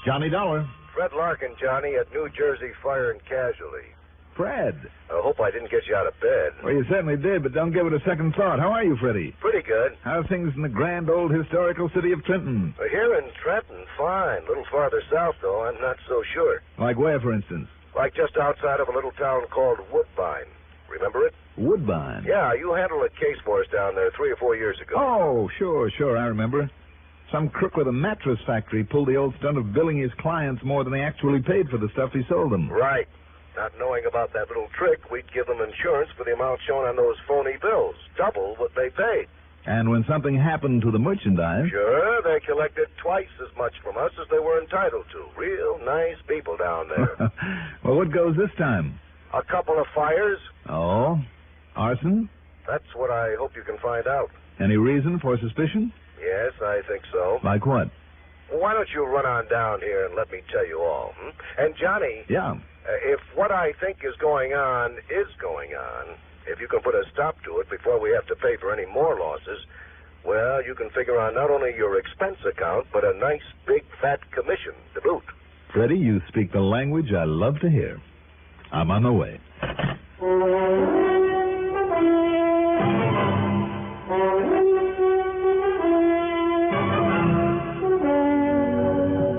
Johnny Dollar. Fred Larkin, Johnny, at New Jersey Fire and Casualty. Fred. I hope I didn't get you out of bed. Well, you certainly did, but don't give it a second thought. How are you, Freddie? Pretty good. How are things in the grand old historical city of Trenton? Here in Trenton, fine. A little farther south, though, I'm not so sure. Like where, for instance? Like just outside of a little town called Woodbine. Remember it? Woodbine? Yeah, you handled a case for us down there 3 or 4 years ago. Oh, sure, I remember. Some crook with a mattress factory pulled the old stunt of billing his clients more than they actually paid for the stuff he sold them. Right. Not knowing about that little trick, we'd give them insurance for the amount shown on those phony bills. Double what they paid. And when something happened to the merchandise... Sure, they collected twice as much from us as they were entitled to. Real nice people down there. Well, what goes this time? A couple of fires. Oh? Arson? That's what I hope you can find out. Any reason for suspicion? Yes, I think so. Like what? Well, why don't you run on down here and let me tell you all? And, Johnny... Yeah? If what I think is going on, if you can put a stop to it before we have to pay for any more losses, well, you can figure on not only your expense account, but a nice big fat commission to boot. Freddie, you speak the language I love to hear. I'm on the way.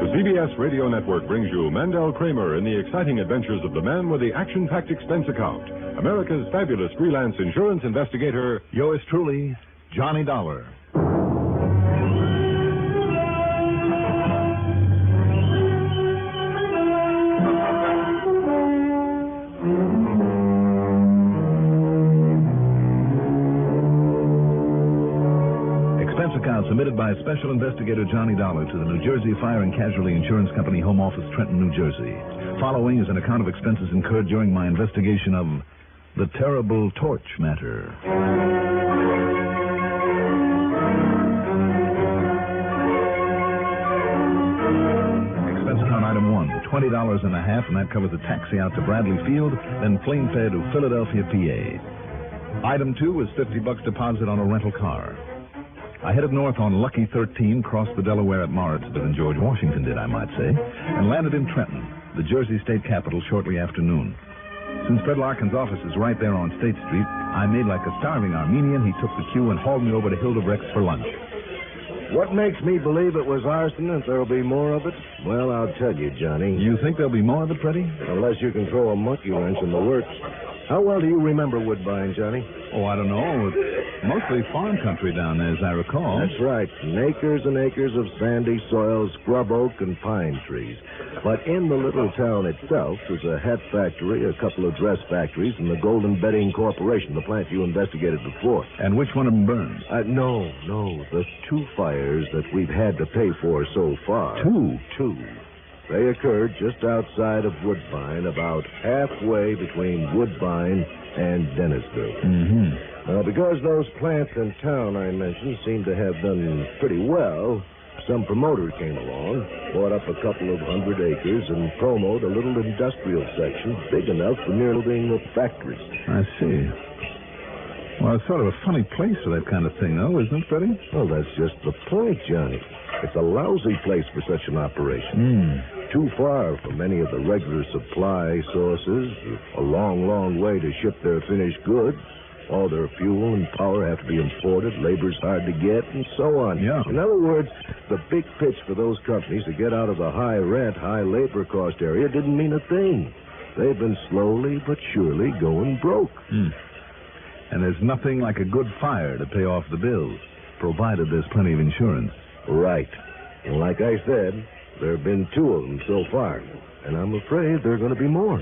The CBS Radio Network brings you Mandel Kramer in the exciting adventures of the man with the action-packed expense account, America's fabulous freelance insurance investigator. Yours truly, Johnny Dollar. Submitted by Special Investigator Johnny Dollar to the New Jersey Fire and Casualty Insurance Company, Home Office, Trenton, New Jersey. Following is an account of expenses incurred during my investigation of the terrible torch matter. Expense account item 1, $20.50, and that covers a taxi out to Bradley Field, then plane fare to Philadelphia, PA. Item 2 is $50 deposit on a rental car. I headed north on Lucky 13, crossed the Delaware at Morris, better than George Washington did, I might say, and landed in Trenton, the Jersey state capital, shortly after noon. Since Fred Larkin's office is right there on State Street, I made like a starving Armenian. He took the cue and hauled me over to Hildebrecht's for lunch. What makes me believe it was arson and there'll be more of it? Well, I'll tell you, Johnny. You think there'll be more of it, Freddie? Unless you can throw a monkey wrench in the works. How well do you remember Woodbine, Johnny? Oh, I don't know. It's mostly farm country down there, as I recall. That's right. And acres of sandy soil, scrub oak, and pine trees. But in the little town itself, there's a hat factory, a couple of dress factories, and the Golden Bedding Corporation, the plant you investigated before. And which one of them burned? No. The 2 fires that we've had to pay for so far. 2? 2. They occurred just outside of Woodbine, about halfway between Woodbine and Dennisville. Mm-hmm. Now, because those plants in town I mentioned seem to have done pretty well, some promoter came along, bought up a couple of 100 acres, and promoted a little industrial section big enough for nearly being the factories. I see. Well, it's sort of a funny place for that kind of thing, though, isn't it, Freddie? Well, that's just the point, Johnny. It's a lousy place for such an operation. Too far from any of the regular supply sources, a long way to ship their finished goods. All their fuel and power have to be imported, labor's hard to get, and so on. Yeah. In other words, the big pitch for those companies to get out of the high rent, high labor cost area didn't mean a thing. They've been slowly but surely going broke. And there's nothing like a good fire to pay off the bills, provided there's plenty of insurance. Right. And like I said, there have been 2 of them so far. And I'm afraid there are going to be more.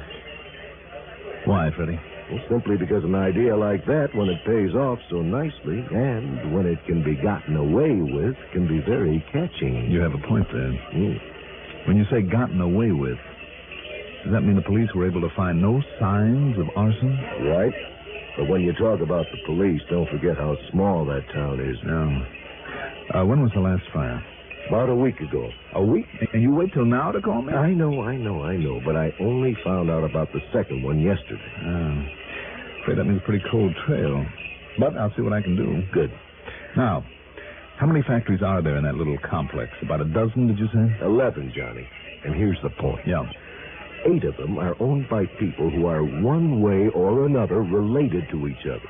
Why, Freddie? Well, simply because an idea like that, when it pays off so nicely, and when it can be gotten away with, can be very catching. You have a point there. When you say gotten away with, does that mean the police were able to find no signs of arson? Right. But when you talk about the police, don't forget how small that town is. No. When was the last fire? About a week ago. A week? And you wait till now to call me? I know. But I only found out about the second one yesterday. Afraid that means a pretty cold trail. But I'll see what I can do. Good. Now, How many factories are there in that little complex? About a dozen, did you say? 11, Johnny. And here's the point. Yeah. 8 of them are owned by people who are one way or another related to each other.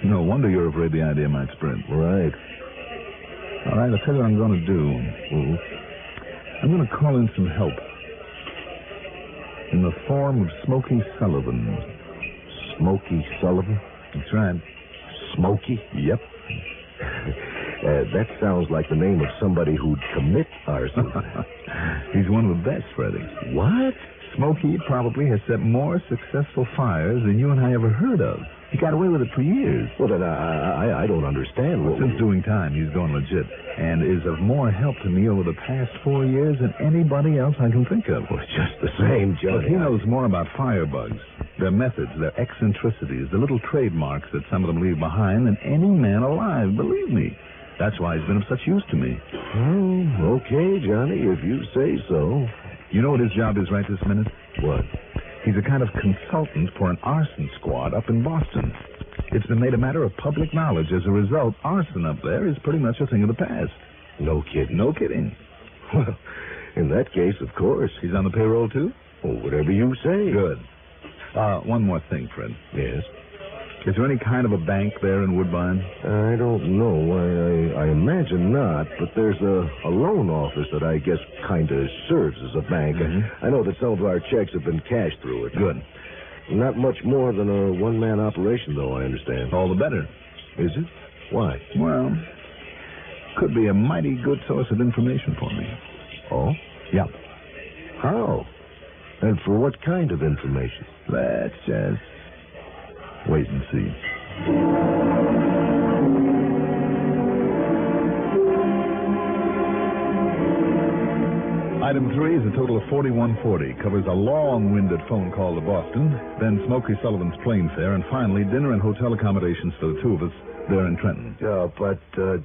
No wonder you're afraid the idea might spread. Right. All right, I'll tell you what I'm going to do. I'm going to call in some help. In the form of Smokey Sullivan. Smokey Sullivan? That's right. Smokey? Yep. That sounds like the name of somebody who'd commit arson. He's one of the best, Freddie. What? Smokey probably has set more successful fires than you and I ever heard of. He got away with it for years. Well, then I don't understand. Since doing time, he's going legit, and is of more help to me over the past 4 years than anybody else I can think of. Well, it's just the same, Johnny. But he knows more about firebugs, their methods, their eccentricities, the little trademarks that some of them leave behind than any man alive, believe me. That's why he's been of such use to me. Oh, okay, Johnny, if you say so. You know what his job is right this minute? What? He's a kind of consultant for an arson squad up in Boston. It's been made a matter of public knowledge. As a result, arson up there is pretty much a thing of the past. No kidding. No kidding. Well, in that case, of course. He's on the payroll, too? Oh, whatever you say. Good. One more thing, Fred. Yes? Is there any kind of a bank there in Woodbine? I don't know. I imagine not, but there's a loan office that I guess kind of serves as a bank. I know that some of our checks have been cashed through it. Good. Not much more than a one-man operation, though, I understand. All the better. Is it? Why? Well, could be a mighty good source of information for me. Oh? Yeah. How? And for what kind of information? Let's just wait and see. Item 3 is a total of $41.40. Covers a long-winded phone call to Boston, then Smokey Sullivan's plane fare, and finally dinner and hotel accommodations for the two of us there in Trenton. Yeah, but,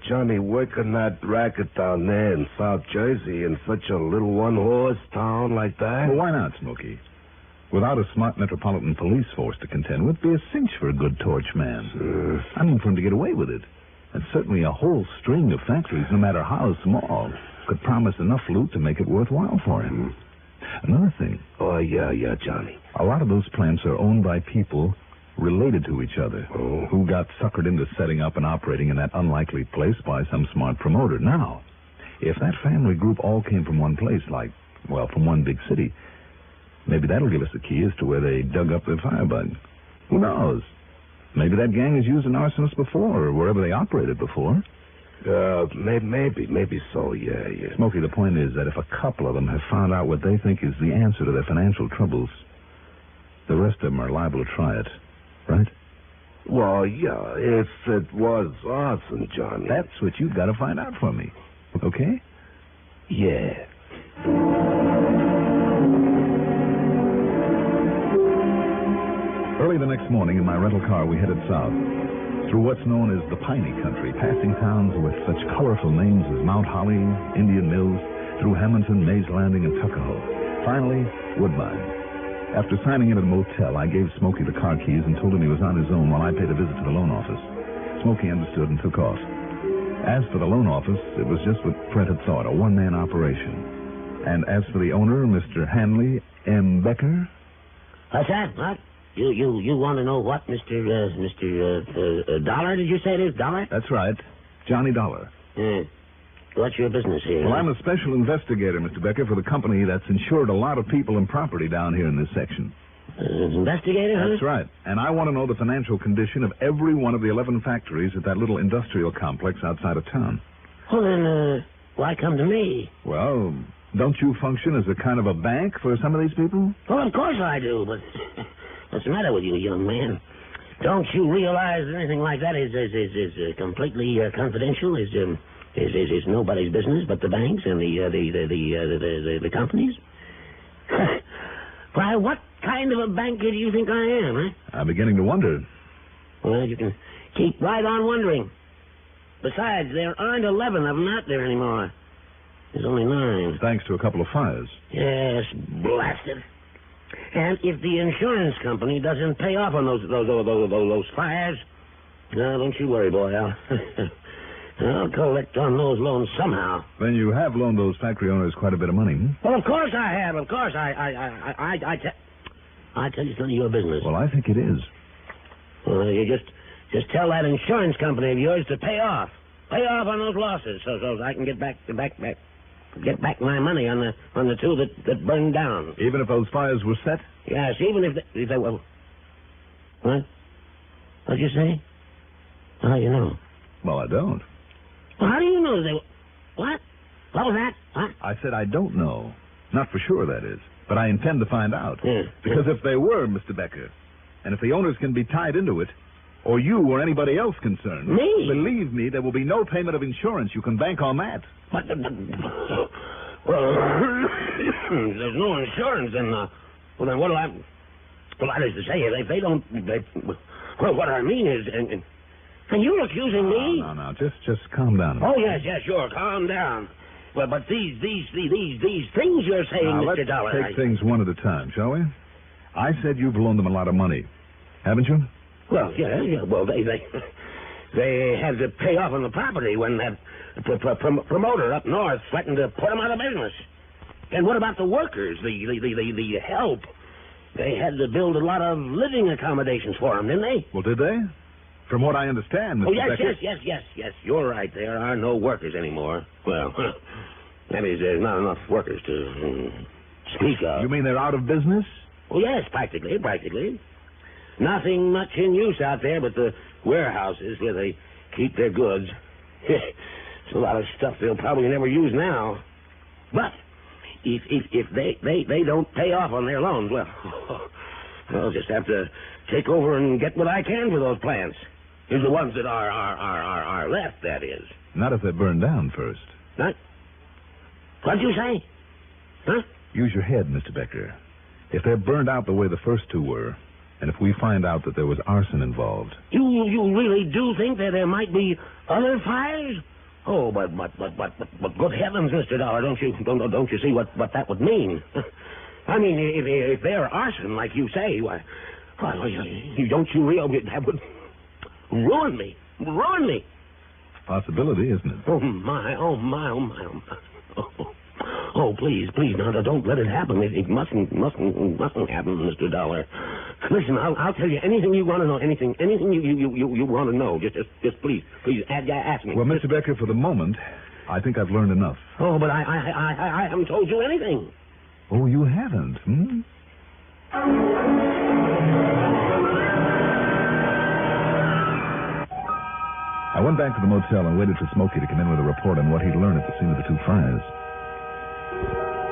Johnny, where can that racket down there in South Jersey in such a little one-horse town like that? Well, why not, Smokey? Without a smart metropolitan police force to contend with, it'd be a cinch for a good torch man. I mean, for him to get away with it. And certainly a whole string of factories, no matter how small, could promise enough loot to make it worthwhile for him. Another thing. Oh, yeah, Johnny. A lot of those plants are owned by people related to each other, who got suckered into setting up and operating in that unlikely place by some smart promoter. Now, if that family group all came from one place, from one big city, maybe that'll give us a key as to where they dug up their firebug. Who knows? Maybe that gang has used an arsonist before, or wherever they operated before. Maybe so, yeah. Smokey, the point is that if a couple of them have found out what they think is the answer to their financial troubles, the rest of them are liable to try it, right? Well, yeah, if it was arson, Johnny. That's what you've got to find out for me, okay? Yeah. Early the next morning in my rental car, we headed south, through what's known as the Piney Country, passing towns with such colorful names as Mount Holly, Indian Mills, through Hamilton, Mays Landing, and Tuckahoe. Finally, Woodbine. After signing into the motel, I gave Smokey the car keys and told him he was on his own while I paid a visit to the loan office. Smokey understood and took off. As for the loan office, it was just what Fred had thought, a one-man operation. And as for the owner, Mr. Hanley M. Becker... What's that? What? You want to know what, Mr. Dollar, did you say it is? Dollar? That's right. Johnny Dollar. What's your business here? Well, I'm a special investigator, Mr. Becker, for the company that's insured a lot of people and property down here in this section. Investigator, huh? That's right. And I want to know the financial condition of every one of the 11 factories at that little industrial complex outside of town. Well, then, why come to me? Well, don't you function as a kind of a bank for some of these people? Well, of course I do, but what's the matter with you, young man? Don't you realize anything like that is completely confidential? Is nobody's business but the banks and the companies? Why, what kind of a banker do you think I am, huh? I'm beginning to wonder. Well, you can keep right on wondering. Besides, there aren't 11 of them out there anymore. There's only 9. Thanks to a couple of fires. Yes, blasted. And if the insurance company doesn't pay off on those fires, no, don't you worry, boy. I'll collect on those loans somehow. Then you have loaned those factory owners quite a bit of money, hmm? Well, of course I have. Of course I tell you, it's none of your business. Well, I think it is. Well, you just tell that insurance company of yours to pay off on those losses, so I can get back my money on the two that burned down. Even if those fires were set? Yes, even if they were. What? What'd you say? How do you know? Well, I don't. Well, how do you know they were? What? What was that? What? I said I don't know. Not for sure, that is. But I intend to find out. Yeah. Because if they were, Mr. Becker, and if the owners can be tied into it, or you or anybody else concerned, me? Believe me, there will be no payment of insurance. You can bank on that. But well, there's no insurance, then. Well, then what'll happen? Well, that is to say, if they don't. Well, what I mean is, and you're accusing me? No. Just calm down. Oh yes, sure, calm down. Well, but these things you're saying, Now, Mr. Dollar. Let's take things one at a time, shall we? I said you've loaned them a lot of money, haven't you? Well, yeah. Well, they had to pay off on the property when that promoter up north threatened to put them out of business. And what about the workers, the help? They had to build a lot of living accommodations for them, didn't they? Well, did they? From what I understand, Mr. Becker. Yes. You're right. There are no workers anymore. Well, that is, there's not enough workers to speak of. You mean they're out of business? Well, yes, practically. Nothing much in use out there but the warehouses where they keep their goods. It's a lot of stuff they'll probably never use now. But if they don't pay off on their loans, well, I'll just have to take over and get what I can for those plants. Is the ones that are left, that is. Not if they're burned down first. Not? What'd you say? Huh? Use your head, Mr. Becker. If they're burned out the way the first two were, and if we find out that there was arson involved... You really do think that there might be other fires? Oh, but good heavens, Mr. Dollar, don't you see what that would mean? I mean, if they're arson, like you say, why, don't you realize that would ruin me? Possibility, isn't it? Oh, my. Oh, please, now, don't let it happen. It mustn't happen, Mr. Dollar. Listen, I'll tell you anything you want to know, anything you want to know. Just please, ask me. Well, Mr. Becker, for the moment, I think I've learned enough. Oh, but I haven't told you anything. Oh, you haven't, hmm? I went back to the motel and waited for Smokey to come in with a report on what he'd learned at the scene of the two fires.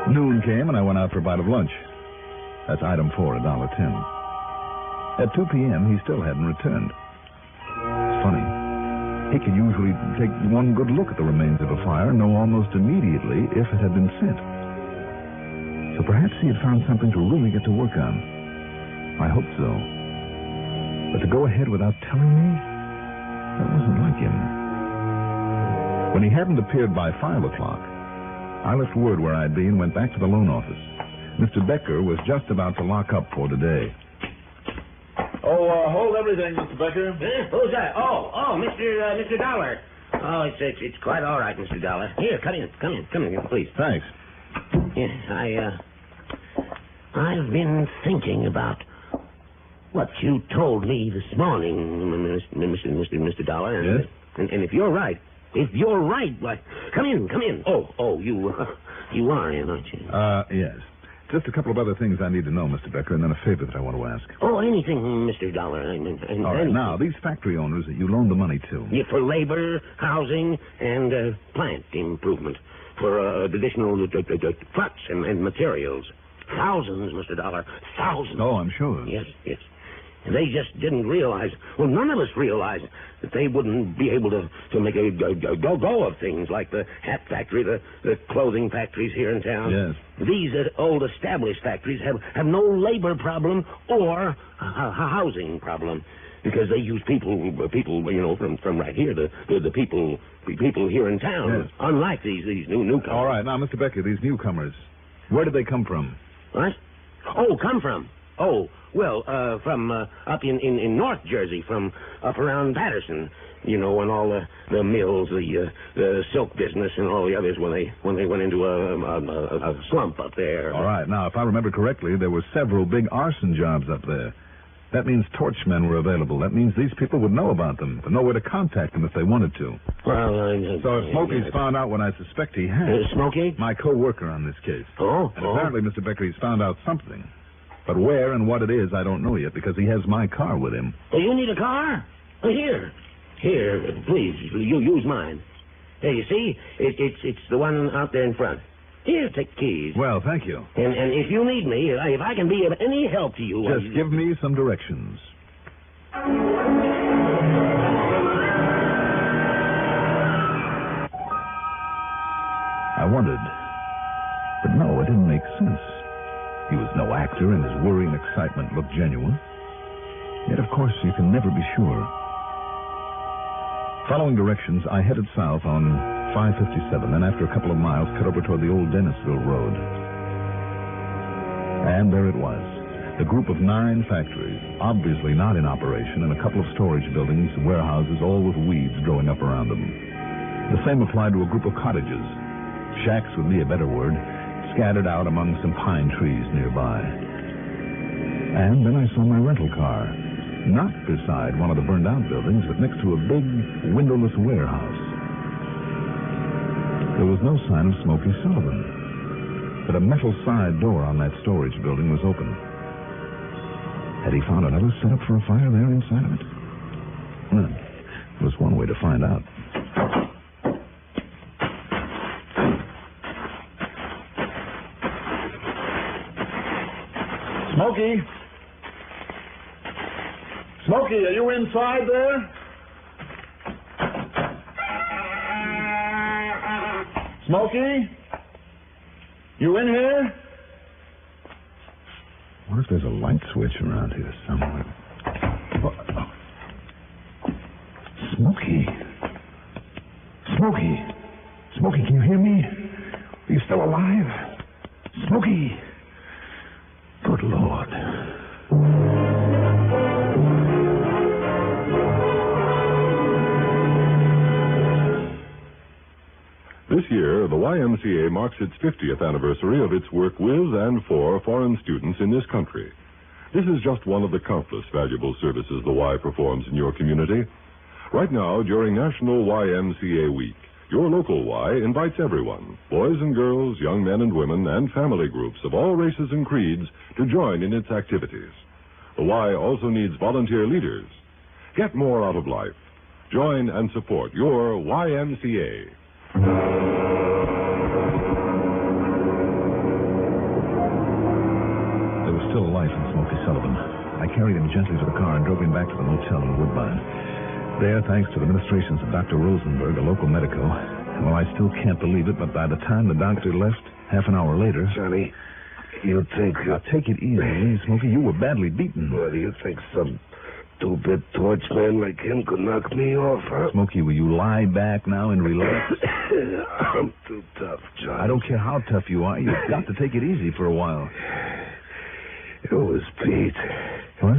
Noon came, and I went out for a bite of lunch. That's item 4, $1.10. At 2 p.m., he still hadn't returned. It's funny. He could usually take one good look at the remains of a fire and know almost immediately if it had been set. So perhaps he had found something to really get to work on. I hope so. But to go ahead without telling me? That wasn't like him. When he hadn't appeared by 5 o'clock, I left word where I'd be and went back to the loan office. Mr. Becker was just about to lock up for today. Oh, hold everything, Mr. Becker. Who's that? Oh, Mr. Dollar. Oh, it's quite all right, Mr. Dollar. Here, come in, please. Thanks. Yeah, I've been thinking about what you told me this morning, Mr. Dollar. Yes? And if you're right, why, come in. Oh, you are in, aren't you? Yes. Just a couple of other things I need to know, Mr. Becker, and then a favor that I want to ask. Oh, anything, Mr. Dollar. All right, now, these factory owners that you loaned the money to... Yeah, for labor, housing, and plant improvement. For additional trucks and materials. Thousands, Mr. Dollar. Thousands. Oh, I'm sure. Yes. They just didn't realize, well, none of us realized that they wouldn't be able to make a go of things like the hat factory, the clothing factories here in town. Yes. These old established factories have no labor problem or a housing problem because they use people, from right here, the people here in town, yes. Unlike these newcomers. All right, now, Mr. Becker, these newcomers, where did they come from? What? Oh, come from? Oh, well, from up in North Jersey, from up around Patterson. You know, when all the mills, the silk business, and all the others, when they went into a slump up there. All right. Now, if I remember correctly, there were several big arson jobs up there. That means torchmen were available. That means these people would know about them, but know where to contact them if they wanted to. Well, so if Smokey's found out what I suspect he has... Smokey? My co-worker on this case. Oh? And apparently, Mr. Becker, he's found out something. But where and what it is, I don't know yet, because he has my car with him. Oh, you need a car? Well, Here, please, you use mine. There, you see? It's the one out there in front. Here, take the keys. Well, thank you. And if you need me, if I can be of any help to you... Just give me some directions. I wondered. But no, it didn't make sense. He was no actor, and his worry and excitement looked genuine. Yet, of course, you can never be sure. Following directions, I headed south on 557, and after a couple of miles, cut over toward the old Dennisville Road. And there it was, the group of 9 factories, obviously not in operation, and a couple of storage buildings, warehouses, all with weeds growing up around them. The same applied to a group of cottages. Shacks would be a better word, scattered out among some pine trees nearby. And then I saw my rental car. Not beside one of the burned-out buildings, but next to a big, windowless warehouse. There was no sign of Smokey Sullivan, but a metal side door on that storage building was open. Had he found another setup for a fire there inside of it? Well, there was one way to find out. Smokey? Smokey, are you inside there? Smokey? You in here? What if there's a light switch around here somewhere? Smokey. Smokey. Smokey, can you hear me? Are you still alive? Smokey. Good Lord. This year, the YMCA marks its 50th anniversary of its work with and for foreign students in this country. This is just one of the countless valuable services the Y performs in your community. Right now, during National YMCA Week, your local Y invites everyone, boys and girls, young men and women, and family groups of all races and creeds, to join in its activities. The Y also needs volunteer leaders. Get more out of life. Join and support your YMCA. There was still life in Smokey Sullivan. I carried him gently to the car and drove him back to the motel in Woodbine. There, thanks to the ministrations of Dr. Rosenberg, a local medico, well, I still can't believe it, but by the time the doctor left, half an hour later... Johnny, you think... Now, take it easy, Smokey. You were badly beaten. What, do you think some two-bit torchman like him could knock me off, huh? Smokey, will you lie back now and relax? I'm too tough, Johnny. I don't care how tough you are. You've got to take it easy for a while. It was Pete. What?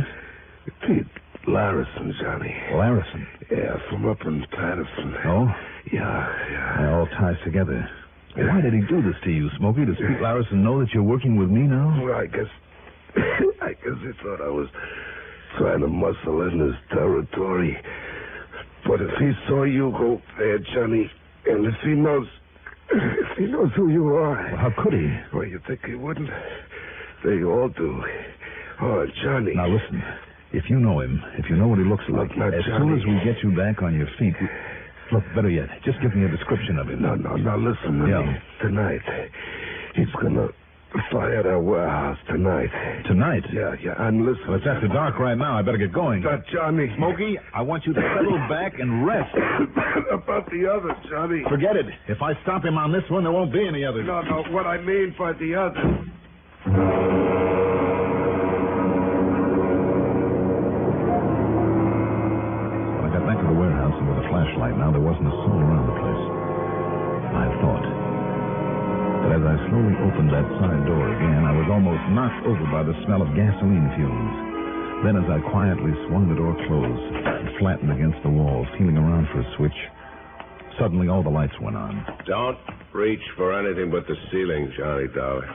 Pete Larison, Johnny. Larison? Yeah, from up in Patterson. Oh? Yeah. It all ties together. Why did he do this to you, Smokey? Does Pete Larison know that you're working with me now? Well, I guess he thought I was trying to muscle in his territory. But if he saw you go there, Johnny, and if he knows who you are... Well, how could he? Well, you think he wouldn't? They all do. Oh, Johnny. Now, listen. If you know him, if you know what he looks like, as soon as we get you back on your feet... Look, better yet, just give me a description of him. No, listen to me. Tonight, he's gonna fire that warehouse tonight. Tonight? Yeah, and listen... Well, it's after dark right now. I better get going. Johnny... Smokey, I want you to settle back and rest. About the other, Johnny. Forget it. If I stop him on this one, there won't be any others. No, what I mean by the other... Back to the warehouse and with a flashlight now, there wasn't a soul around the place. I thought. But But as I slowly opened that side door again, I was almost knocked over by the smell of gasoline fumes. Then as I quietly swung the door closed and flattened against the wall, feeling around for a switch, suddenly all the lights went on. Don't reach for anything but the ceiling, Johnny Dollar.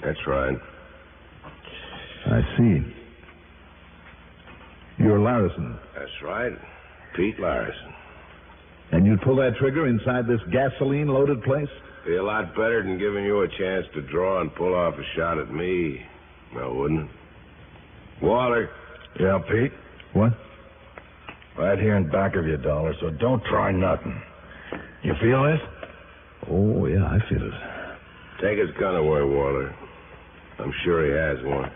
That's right. I see. You're Larison. That's right. Pete Larison. And you'd pull that trigger inside this gasoline-loaded place? Be a lot better than giving you a chance to draw and pull off a shot at me. Now, wouldn't it? Waller. Yeah, Pete? What? Right here in back of you, Dollar, so don't try nothing. You feel this? Oh, yeah, I feel it. Take his gun away, Waller. I'm sure he has one.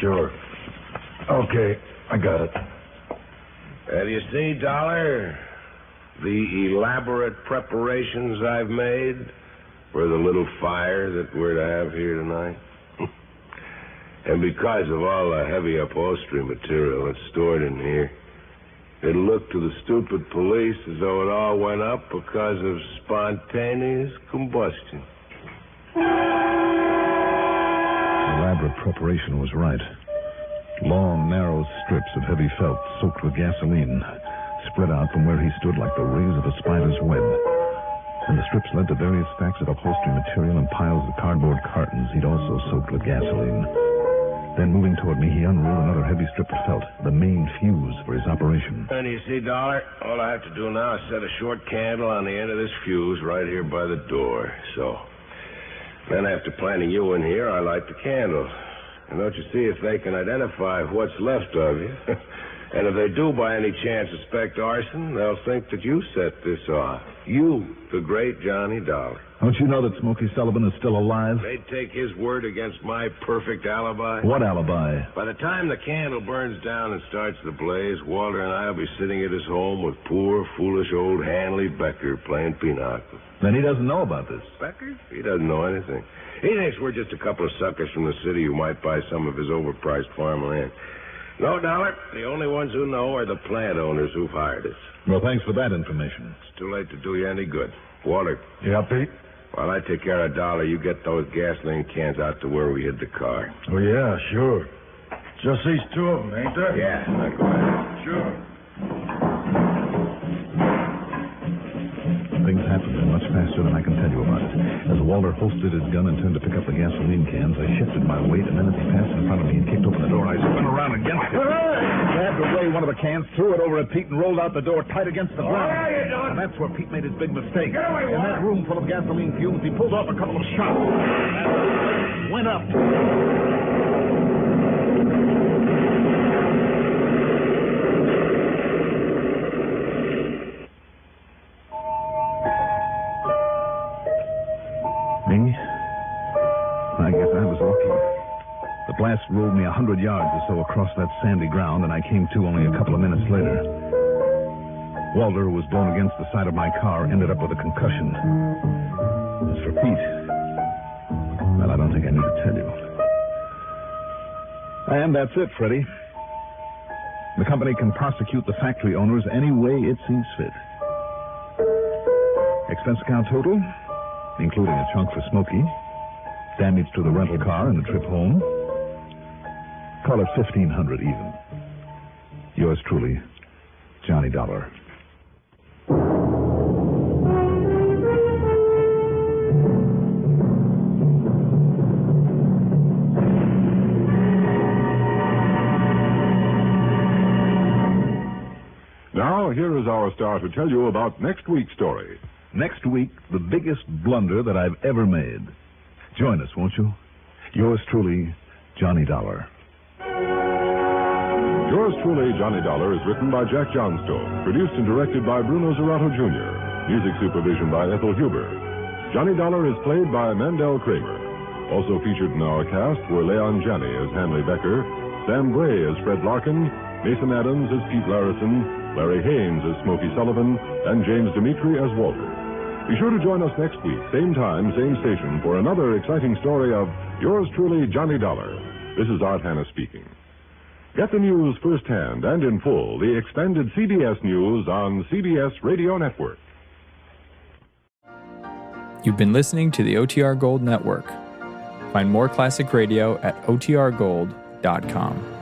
Sure. Okay, I got it. And you see, Dollar, the elaborate preparations I've made for the little fire that we're to have here tonight? And because of all the heavy upholstery material that's stored in here, it'll look to the stupid police as though it all went up because of spontaneous combustion. Elaborate preparation was right. Long, narrow strips of heavy felt soaked with gasoline spread out from where he stood like the rays of a spider's web. And the strips led to various stacks of upholstery material and piles of cardboard cartons he'd also soaked with gasoline. Then, moving toward me, he unrolled another heavy strip of felt, the main fuse for his operation. And you see, Dollar, all I have to do now is set a short candle on the end of this fuse right here by the door. So, then after planting you in here, I light the candle. And don't you see, if they can identify what's left of you, and if they do by any chance suspect arson, they'll think that you set this off. You, the great Johnny Dollar. Don't you know that Smokey Sullivan is still alive? They'd take his word against my perfect alibi. What alibi? By the time the candle burns down and starts to blaze, Walter and I will be sitting at his home with poor, foolish old Hanley Becker playing pinochle. Then he doesn't know about this. Becker? He doesn't know anything. He thinks we're just a couple of suckers from the city who might buy some of his overpriced farmland. No, Dollar, the only ones who know are the plant owners who've hired us. Well, thanks for that information. It's too late to do you any good. Walter. Yeah, Pete? While I take care of Dollar, you get those gasoline cans out to where we hid the car. Oh, yeah, sure. Just these two of them, ain't there? Yeah, go ahead. Sure. Things happened much faster than I can tell you about it. As Walter holstered his gun and turned to pick up the gasoline cans, I shifted my weight, and then as he passed in front of me and kicked open the door, I spun around against it. Grabbed away one of the cans, threw it over at Pete, and rolled out the door tight against the ground. And that's where Pete made his big mistake. In that room full of gasoline fumes, he pulled off a couple of shots. And went up. Me? I guess I was lucky. The blast rolled me 100 yards or so across that sandy ground, and I came to only a couple of minutes later. Walter, who was blown against the side of my car, ended up with a concussion. As for Pete, well, I don't think I need to tell you. And that's it, Freddie. The company can prosecute the factory owners any way it sees fit. Expense account total, including a chunk for Smokey, damage to the rental car and the trip home. Call it $1,500 even. Yours truly, Johnny Dollar. Now, here is our star to tell you about next week's story. Next week, the biggest blunder that I've ever made. Join us, won't you? Yours truly, Johnny Dollar. Yours truly, Johnny Dollar, is written by Jack Johnstone, produced and directed by Bruno Zerato Jr., music supervision by Ethel Huber. Johnny Dollar is played by Mandel Kramer. Also featured in our cast were Leon Janney as Hanley Becker, Sam Gray as Fred Larkin, Mason Adams as Pete Larison, Larry Haynes as Smokey Sullivan, and James Dimitri as Walter. Be sure to join us next week, same time, same station, for another exciting story of Yours truly, Johnny Dollar. This is Art Hanna speaking. Get the news firsthand and in full, the expanded CBS News on CBS Radio Network. You've been listening to the OTR Gold Network. Find more classic radio at otrgold.com.